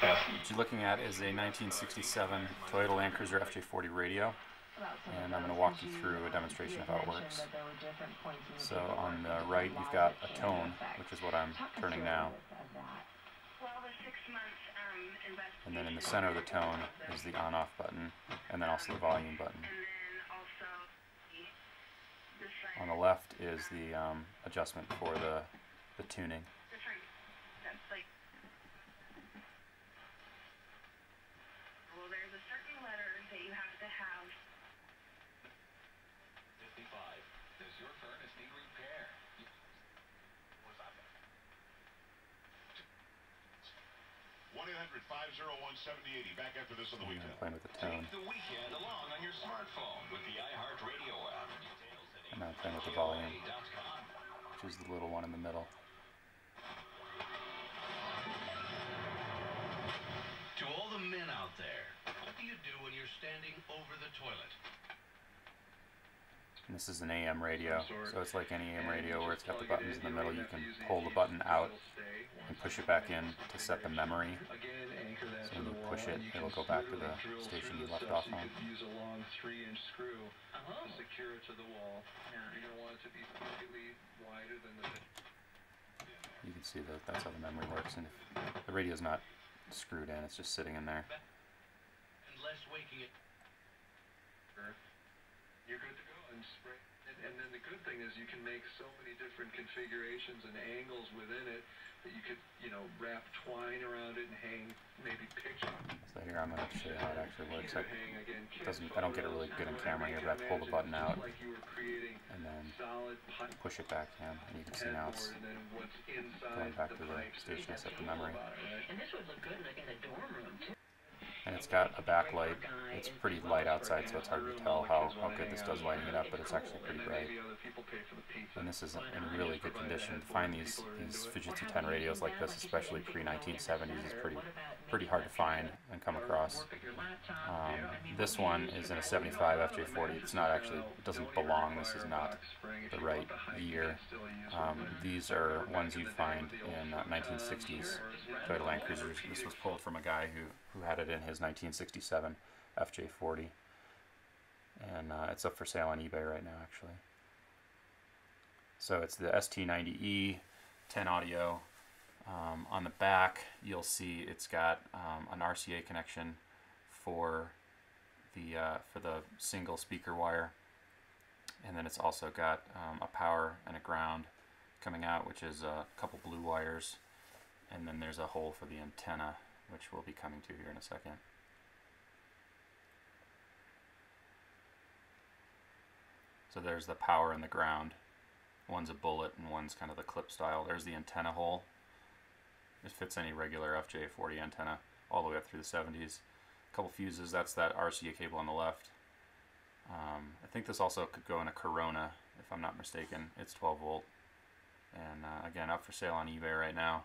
What you're looking at is a 1967 Toyota Land Cruiser FJ40 radio, and I'm going to walk you through a demonstration of how it works. So on the right you've got a tone, which is what I'm turning now, and then in the center of the tone is the on-off button, and then also the volume button. On the left is the adjustment for the tuning. Well, there's a certain letter that you have to have. 55. Does your furnace need repair? What's that? 1-800-501-7080. Back after this on the weekend. Playing with the tone. Take the weekend along on your smartphone with the iHeartRadio app. And now I'm playing with the volume, which is the little one in the middle. To all the men out there, what do you do when you're standing over the toilet? And this is an AM radio, so it's like any AM radio where it's got the buttons in the middle. You can pull the button out and push it back in to set the memory. So when you push it, it'll go back to the station you left off on. Use a long 3-inch screw to secure it to the wall. You're going to want it to be slightly wider than the... You can see that that's how the memory works, and if the radio's not screwed in, it's just sitting in there. And less waking it. You're good to go and spray. And then the good thing is you can make so many different configurations and angles within it that you could, you know, wrap twine around it and hang maybe pictures. So here I'm going to show you how it actually works. I don't get it really good in camera here, but I pull the button out and then push it back in, and you can see now it's going back to the station to set the memory. And this would look good in a dorm room too. And it's got a backlight. It's pretty light outside, so it's hard to tell how good this does lighting it up, but it's actually pretty bright. And this is in really good condition. To find these Fujitsu Ten radios like this, especially pre-1970s, is pretty hard to find and come across. This one is in a 75 FJ40. It's not actually, it doesn't belong. This is not the right year. These are ones you'd find in 1960s Toyota Land Cruisers. This was pulled from a guy who had it in his 1967 FJ40, and it's up for sale on eBay right now, actually. So it's the ST90E 10 audio. On the back you'll see it's got an RCA connection for the single speaker wire, and then it's also got a power and a ground coming out, which is a couple blue wires, and then there's a hole for the antenna, which we'll be coming to here in a second. So there's the power and the ground. One's a bullet and one's kind of the clip style. There's the antenna hole. It fits any regular FJ40 antenna all the way up through the 70s. A couple fuses, that's that RCA cable on the left. I think this also could go in a Corona, if I'm not mistaken. It's 12 volt. And again, up for sale on eBay right now.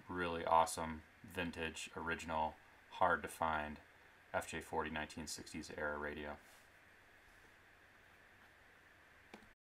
Really awesome, vintage, original, hard to find FJ40 1960s era radio.